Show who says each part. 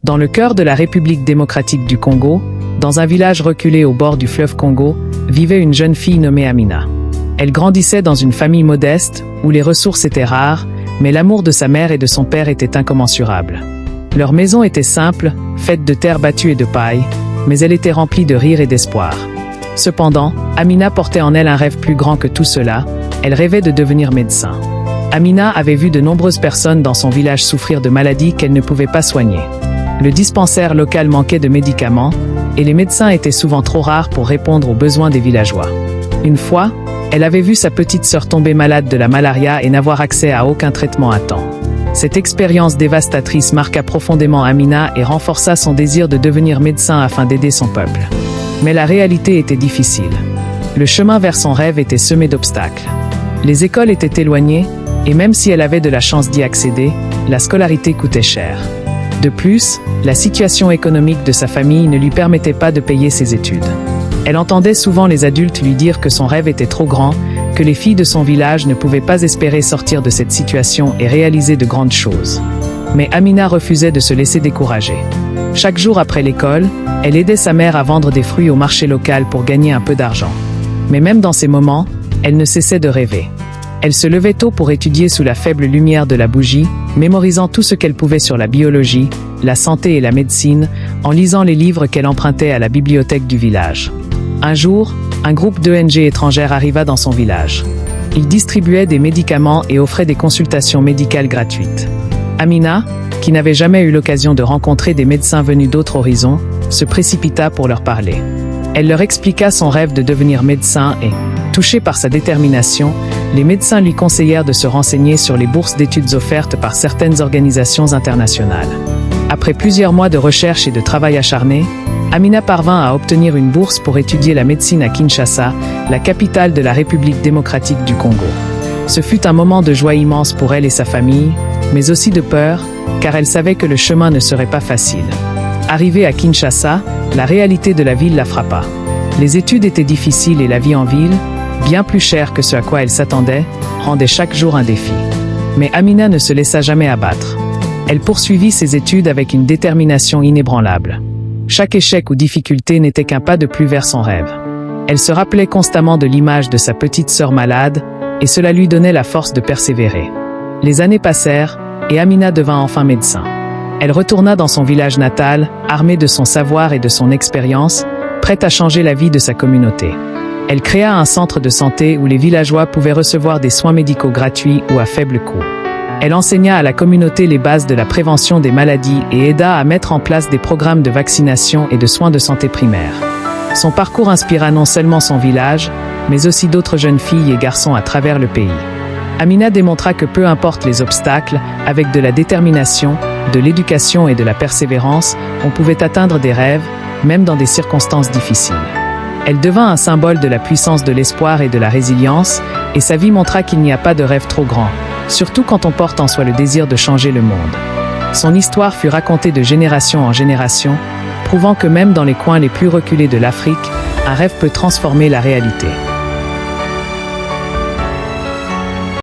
Speaker 1: Dans le cœur de la République démocratique du Congo, dans un village reculé au bord du fleuve Congo, vivait une jeune fille nommée Amina. Elle grandissait dans une famille modeste, où les ressources étaient rares, mais l'amour de sa mère et de son père était incommensurable. Leur maison était simple, faite de terre battue et de paille, mais elle était remplie de rire et d'espoir. Cependant, Amina portait en elle un rêve plus grand que tout cela, elle rêvait de devenir médecin. Amina avait vu de nombreuses personnes dans son village souffrir de maladies qu'elle ne pouvait pas soigner. Le dispensaire local manquait de médicaments, et les médecins étaient souvent trop rares pour répondre aux besoins des villageois. Une fois, elle avait vu sa petite sœur tomber malade de la malaria et n'avoir accès à aucun traitement à temps. Cette expérience dévastatrice marqua profondément Amina et renforça son désir de devenir médecin afin d'aider son peuple. Mais la réalité était difficile. Le chemin vers son rêve était semé d'obstacles. Les écoles étaient éloignées, et même si elle avait de la chance d'y accéder, la scolarité coûtait cher. De plus, la situation économique de sa famille ne lui permettait pas de payer ses études. Elle entendait souvent les adultes lui dire que son rêve était trop grand, que les filles de son village ne pouvaient pas espérer sortir de cette situation et réaliser de grandes choses. Mais Amina refusait de se laisser décourager. Chaque jour après l'école, elle aidait sa mère à vendre des fruits au marché local pour gagner un peu d'argent. Mais même dans ces moments, elle ne cessait de rêver. Elle se levait tôt pour étudier sous la faible lumière de la bougie, mémorisant tout ce qu'elle pouvait sur la biologie, la santé et la médecine, en lisant les livres qu'elle empruntait à la bibliothèque du village. Un jour, un groupe d'ONG étrangères arriva dans son village. Ils distribuaient des médicaments et offraient des consultations médicales gratuites. Amina, qui n'avait jamais eu l'occasion de rencontrer des médecins venus d'autres horizons, se précipita pour leur parler. Elle leur expliqua son rêve de devenir médecin et, touchée par sa détermination, les médecins lui conseillèrent de se renseigner sur les bourses d'études offertes par certaines organisations internationales. Après plusieurs mois de recherche et de travail acharné, Amina parvint à obtenir une bourse pour étudier la médecine à Kinshasa, la capitale de la République démocratique du Congo. Ce fut un moment de joie immense pour elle et sa famille, mais aussi de peur, car elle savait que le chemin ne serait pas facile. Arrivée à Kinshasa, la réalité de la ville la frappa. Les études étaient difficiles et la vie en ville, bien plus chère que ce à quoi elle s'attendait, rendait chaque jour un défi. Mais Amina ne se laissa jamais abattre. Elle poursuivit ses études avec une détermination inébranlable. Chaque échec ou difficulté n'était qu'un pas de plus vers son rêve. Elle se rappelait constamment de l'image de sa petite sœur malade, et cela lui donnait la force de persévérer. Les années passèrent, et Amina devint enfin médecin. Elle retourna dans son village natal, armée de son savoir et de son expérience, prête à changer la vie de sa communauté. Elle créa un centre de santé où les villageois pouvaient recevoir des soins médicaux gratuits ou à faible coût. Elle enseigna à la communauté les bases de la prévention des maladies et aida à mettre en place des programmes de vaccination et de soins de santé primaire. Son parcours inspira non seulement son village, mais aussi d'autres jeunes filles et garçons à travers le pays. Amina démontra que peu importe les obstacles, avec de la détermination, de l'éducation et de la persévérance, on pouvait atteindre des rêves, même dans des circonstances difficiles. Elle devint un symbole de la puissance de l'espoir et de la résilience, et sa vie montra qu'il n'y a pas de rêve trop grand, surtout quand on porte en soi le désir de changer le monde. Son histoire fut racontée de génération en génération, prouvant que même dans les coins les plus reculés de l'Afrique, un rêve peut transformer la réalité.